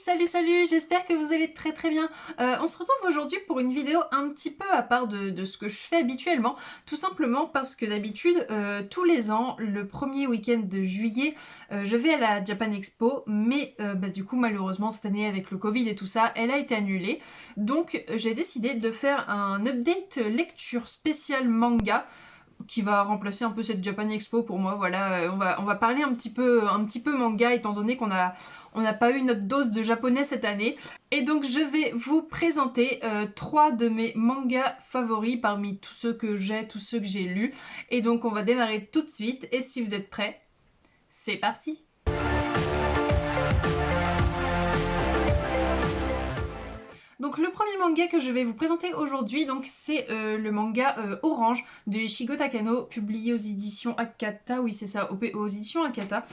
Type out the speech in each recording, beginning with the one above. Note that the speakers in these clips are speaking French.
Salut, j'espère que vous allez très bien. On se retrouve aujourd'hui pour une vidéo un petit peu à part de ce que je fais habituellement, tout simplement parce que d'habitude, tous les ans, le premier week-end de juillet, je vais à la Japan Expo, mais du coup malheureusement cette année avec le Covid et tout ça, elle a été annulée. Donc j'ai décidé de faire un update lecture spécial manga, qui va remplacer un peu cette Japan Expo pour moi. Voilà, on va parler un petit peu manga étant donné on n'a pas eu notre dose de japonais cette année. Et donc je vais vous présenter 3 de mes mangas favoris parmi tous ceux que j'ai lus. Et donc on va démarrer tout de suite. Et si vous êtes prêts, c'est parti! Donc le premier manga que je vais vous présenter aujourd'hui, donc c'est le manga Orange de Ichigo Takano, publié aux éditions Akata, oui c'est ça, aux éditions Akata,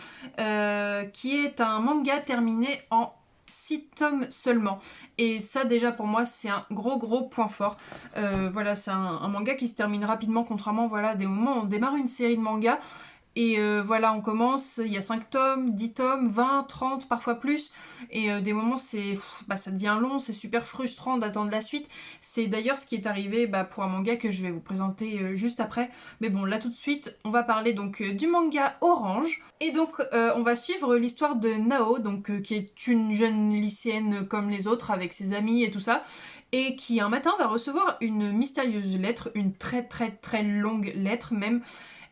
qui est un manga terminé en 6 tomes seulement. Et ça déjà pour moi c'est un gros point fort. Voilà, c'est un manga qui se termine rapidement, contrairement voilà, des moments où on démarre une série de mangas. Et voilà, on commence, il y a 5 tomes, 10 tomes, 20, 30, parfois plus. Et des moments, ça devient long, c'est super frustrant d'attendre la suite. C'est d'ailleurs ce qui est arrivé pour un manga que je vais vous présenter juste après. Mais bon, là tout de suite, on va parler donc du manga Orange. Et donc, on va suivre l'histoire de Nao, donc, qui est une jeune lycéenne comme les autres, avec ses amis et tout ça. Et qui un matin va recevoir une mystérieuse lettre, une très longue lettre même.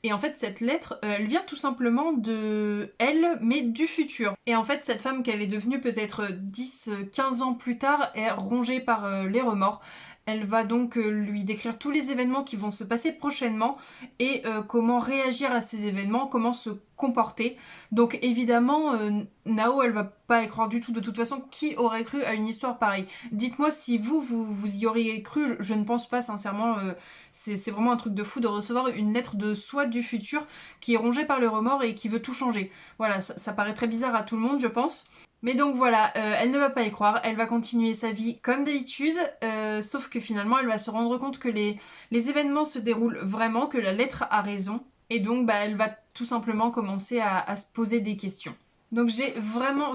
Et en fait, cette lettre, elle vient tout simplement de elle, mais du futur. Et en fait, cette femme qu'elle est devenue peut-être 10-15 ans plus tard est rongée par les remords. Elle va donc lui décrire tous les événements qui vont se passer prochainement et comment réagir à ces événements, comment se comporter. Donc évidemment, Nao, elle va pas y croire du tout. De toute façon, qui aurait cru à une histoire pareille? Dites-moi si vous y auriez cru. Je ne pense pas, sincèrement. C'est vraiment un truc de fou de recevoir une lettre de soi du futur qui est rongée par le remords et qui veut tout changer. Voilà, ça paraît très bizarre à tout le monde, je pense. Mais donc voilà, elle ne va pas y croire, elle va continuer sa vie comme d'habitude, sauf que finalement elle va se rendre compte que les événements se déroulent vraiment, que la lettre a raison, et donc elle va tout simplement commencer à se poser des questions. Donc j'ai vraiment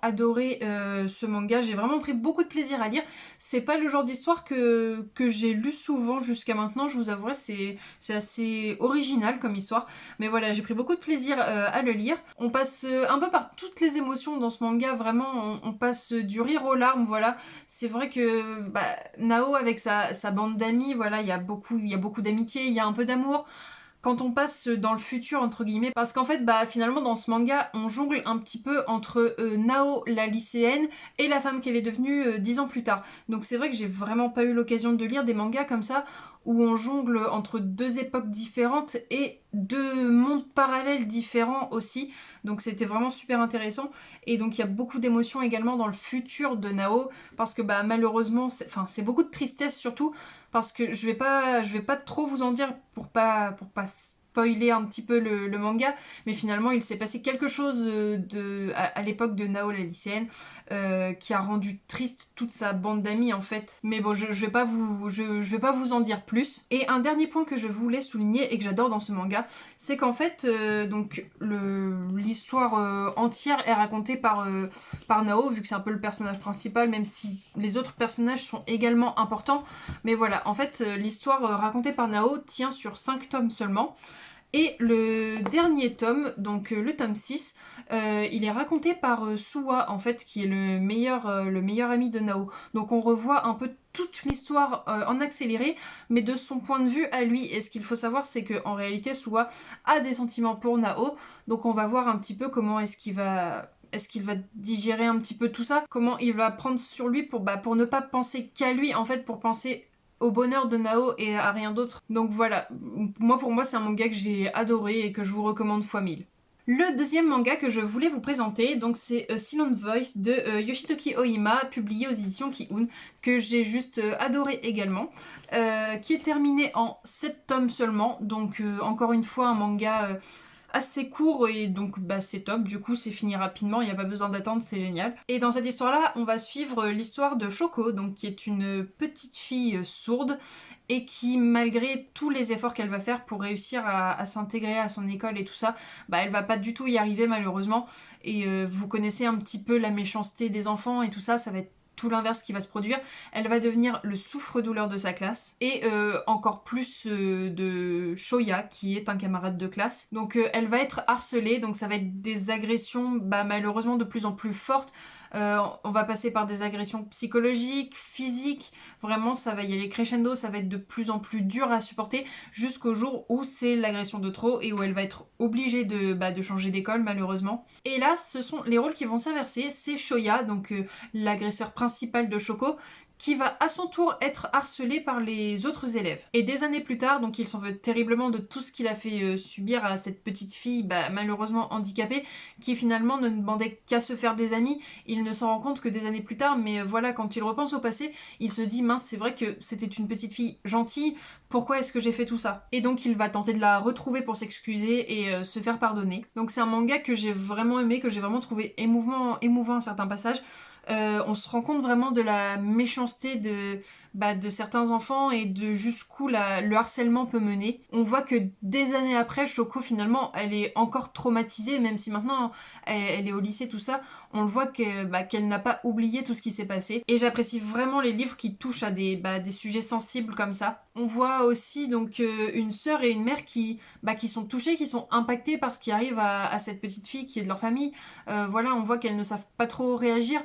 adoré ce manga, j'ai vraiment pris beaucoup de plaisir à lire. C'est pas le genre d'histoire que j'ai lu souvent jusqu'à maintenant, je vous avouerai, c'est assez original comme histoire. Mais voilà, j'ai pris beaucoup de plaisir à le lire. On passe un peu par toutes les émotions dans ce manga, vraiment, on passe du rire aux larmes, voilà. C'est vrai que Nao avec sa bande d'amis, voilà, il y a beaucoup d'amitié, il y a un peu d'amour. Quand on passe dans le futur entre guillemets, parce qu'en fait finalement dans ce manga on jongle un petit peu entre Nao la lycéenne et la femme qu'elle est devenue 10 ans plus tard. Donc c'est vrai que j'ai vraiment pas eu l'occasion de lire des mangas comme ça où on jongle entre deux époques différentes et deux mondes parallèles différents aussi. Donc c'était vraiment super intéressant. Et donc il y a beaucoup d'émotions également dans le futur de Nao, parce que malheureusement, c'est beaucoup de tristesse surtout, parce que je vais pas trop vous en dire pour pas spoiler un petit peu le manga, mais finalement il s'est passé quelque chose à l'époque de Nao la lycéenne qui a rendu triste toute sa bande d'amis en fait. Mais bon, je vais pas vous en dire plus. Et un dernier point que je voulais souligner et que j'adore dans ce manga, c'est qu'en fait donc l'histoire entière est racontée par Nao, vu que c'est un peu le personnage principal, même si les autres personnages sont également importants. Mais voilà, en fait l'histoire racontée par Nao tient sur 5 tomes seulement. Et le dernier tome, donc le tome 6, il est raconté par Suwa, en fait, qui est le meilleur ami de Nao. Donc on revoit un peu toute l'histoire en accéléré, mais de son point de vue à lui. Et ce qu'il faut savoir, c'est qu'en réalité, Suwa a des sentiments pour Nao. Donc on va voir un petit peu comment est-ce qu'il va digérer un petit peu tout ça, comment il va prendre sur lui pour ne pas penser qu'à lui, en fait, pour penser au bonheur de Nao et à rien d'autre. Donc voilà, pour moi c'est un manga que j'ai adoré et que je vous recommande fois 1000. Le deuxième manga que je voulais vous présenter, donc c'est Silent Voice de Yoshitoki Oima, publié aux éditions Ki-un, que j'ai juste adoré également, qui est terminé en 7 tomes seulement, donc encore une fois un manga assez court et donc bah c'est top, du coup c'est fini rapidement, il n'y a pas besoin d'attendre, c'est génial. Et dans cette histoire-là, on va suivre l'histoire de Choco, donc qui est une petite fille sourde et qui, malgré tous les efforts qu'elle va faire pour réussir à s'intégrer à son école et tout ça, bah elle va pas du tout y arriver malheureusement. Et vous connaissez un petit peu la méchanceté des enfants et tout ça, ça va être tout l'inverse qui va se produire. Elle va devenir le souffre-douleur de sa classe et encore plus de Shoya qui est un camarade de classe. Donc elle va être harcelée, donc ça va être des agressions bah, malheureusement de plus en plus fortes. On va passer par des agressions psychologiques, physiques, vraiment ça va y aller crescendo, ça va être de plus en plus dur à supporter jusqu'au jour où c'est l'agression de trop et où elle va être obligée de changer d'école malheureusement. Et là ce sont les rôles qui vont s'inverser, c'est Shoya, donc l'agresseur principal de Choco, qui va à son tour être harcelé par les autres élèves. Et des années plus tard, donc il s'en veut terriblement de tout ce qu'il a fait subir à cette petite fille bah, malheureusement handicapée, qui finalement ne demandait qu'à se faire des amis. Il ne s'en rend compte que des années plus tard, mais voilà, quand il repense au passé, il se dit mince, c'est vrai que c'était une petite fille gentille, pourquoi est-ce que j'ai fait tout ça? Et donc il va tenter de la retrouver pour s'excuser et se faire pardonner. Donc c'est un manga que j'ai vraiment aimé, que j'ai vraiment trouvé émouvant à certains passages. On se rend compte vraiment de la méchanceté de certains enfants et de jusqu'où le harcèlement peut mener. On voit que des années après, Choco finalement, elle est encore traumatisée, même si maintenant elle est au lycée, tout ça, on le voit qu'elle n'a pas oublié tout ce qui s'est passé. Et j'apprécie vraiment les livres qui touchent à des sujets sensibles comme ça. On voit aussi donc une sœur et une mère qui sont touchées, qui sont impactées par ce qui arrive à cette petite fille qui est de leur famille. Voilà, on voit qu'elles ne savent pas trop réagir.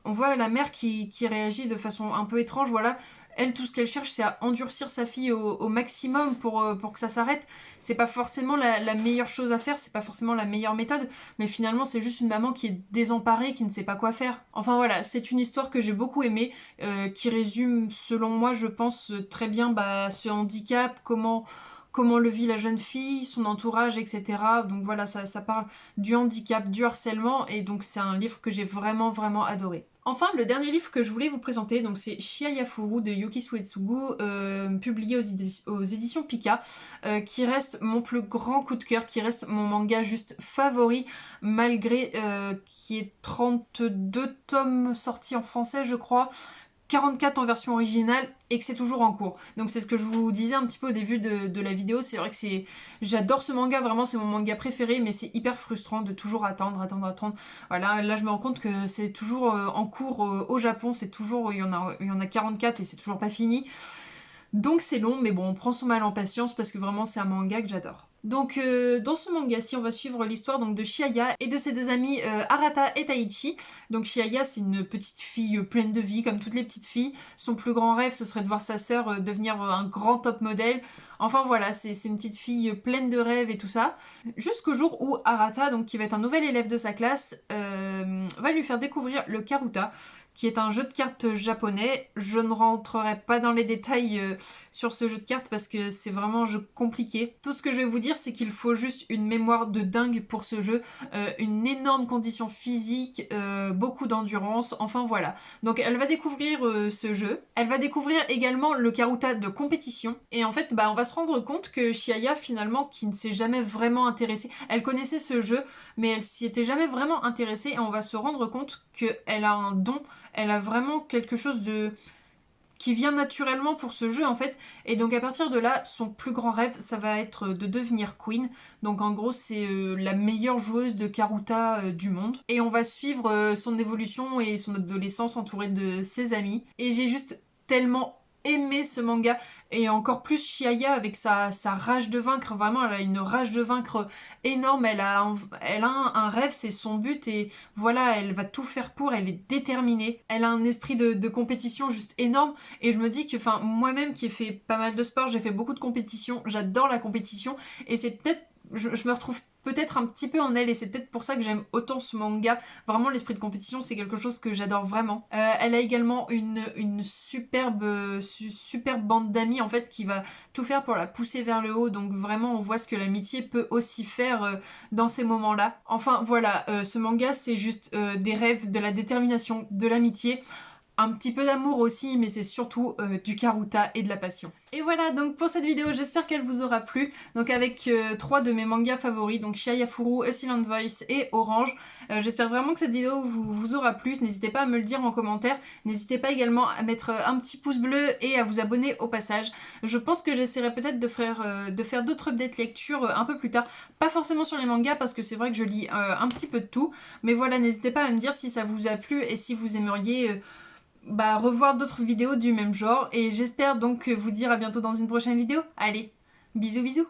On voit la mère qui réagit de façon un peu étrange, voilà. Elle, tout ce qu'elle cherche, c'est à endurcir sa fille au maximum pour que ça s'arrête. C'est pas forcément la meilleure chose à faire, c'est pas forcément la meilleure méthode, mais finalement, c'est juste une maman qui est désemparée, qui ne sait pas quoi faire. Enfin voilà, c'est une histoire que j'ai beaucoup aimée, qui résume, selon moi, je pense, très bien ce handicap, comment le vit la jeune fille, son entourage, etc. Donc voilà, ça parle du handicap, du harcèlement, et donc c'est un livre que j'ai vraiment, vraiment adoré. Enfin, le dernier livre que je voulais vous présenter, donc c'est Shiayafuru de Yuki Suetsugu, publié aux éditions Pika, qui reste mon plus grand coup de cœur, qui reste mon manga juste favori, malgré qu'il y ait 32 tomes sortis en français, je crois, 44 en version originale et que c'est toujours en cours. Donc c'est ce que je vous disais un petit peu au début de la vidéo, c'est vrai que j'adore ce manga, vraiment c'est mon manga préféré, mais c'est hyper frustrant de toujours attendre. Voilà, là je me rends compte que c'est toujours en cours au Japon, c'est toujours, il y en a 44 et c'est toujours pas fini. Donc c'est long, mais bon, on prend son mal en patience parce que vraiment c'est un manga que j'adore. Donc dans ce manga-ci, on va suivre l'histoire donc de Chiaya et de ses deux amis Arata et Taichi. Donc Chiaya, c'est une petite fille pleine de vie, comme toutes les petites filles. Son plus grand rêve, ce serait de voir sa sœur devenir un grand top modèle. Enfin voilà, c'est une petite fille pleine de rêves et tout ça. Jusqu'au jour où Arata, donc qui va être un nouvel élève de sa classe, va lui faire découvrir le Karuta, qui est un jeu de cartes japonais. Je ne rentrerai pas dans les détails sur ce jeu de cartes parce que c'est vraiment un jeu compliqué. Tout ce que je vais vous dire, c'est qu'il faut juste une mémoire de dingue pour ce jeu, une énorme condition physique, beaucoup d'endurance, enfin voilà. Donc elle va découvrir ce jeu. Elle va découvrir également le Karuta de compétition. Et en fait, on va se rendre compte que Chiaya, finalement, qui ne s'est jamais vraiment intéressée, elle connaissait ce jeu, mais elle s'y était jamais vraiment intéressée, et on va se rendre compte qu'elle a un don, elle a vraiment quelque chose qui vient naturellement pour ce jeu en fait, et donc à partir de là, son plus grand rêve, ça va être de devenir queen. Donc en gros, c'est la meilleure joueuse de Karuta du monde, et on va suivre son évolution et son adolescence entourée de ses amis, et j'ai juste tellement aimé ce manga, et encore plus Chiaya avec sa rage de vaincre. Vraiment, elle a une rage de vaincre énorme, elle a un rêve, c'est son but, et voilà, elle va tout faire pour, elle est déterminée, elle a un esprit de compétition juste énorme. Et je me dis que, enfin, moi-même qui ai fait pas mal de sport, j'ai fait beaucoup de compétition, j'adore la compétition, et c'est peut-être, je me retrouve peut-être un petit peu en elle, et c'est peut-être pour ça que j'aime autant ce manga. Vraiment, l'esprit de compétition, c'est quelque chose que j'adore vraiment. Elle a également une superbe bande d'amis en fait, qui va tout faire pour la pousser vers le haut. Donc vraiment, on voit ce que l'amitié peut aussi faire dans ces moments-là. Enfin voilà, ce manga, c'est juste des rêves, de la détermination, de l'amitié. un petit peu d'amour aussi, mais c'est surtout du Karuta et de la passion. Et voilà donc pour cette vidéo, j'espère qu'elle vous aura plu. Donc avec 3 de mes mangas favoris, donc Chihayafuru, A Silent Voice et Orange. J'espère vraiment que cette vidéo vous aura plu. N'hésitez pas à me le dire en commentaire. N'hésitez pas également à mettre un petit pouce bleu et à vous abonner au passage. Je pense que j'essaierai peut-être de faire d'autres updates lecture un peu plus tard. Pas forcément sur les mangas parce que c'est vrai que je lis un petit peu de tout. Mais voilà, n'hésitez pas à me dire si ça vous a plu et si vous aimeriez revoir d'autres vidéos du même genre. Et j'espère donc vous dire à bientôt dans une prochaine vidéo. Allez, bisous bisous.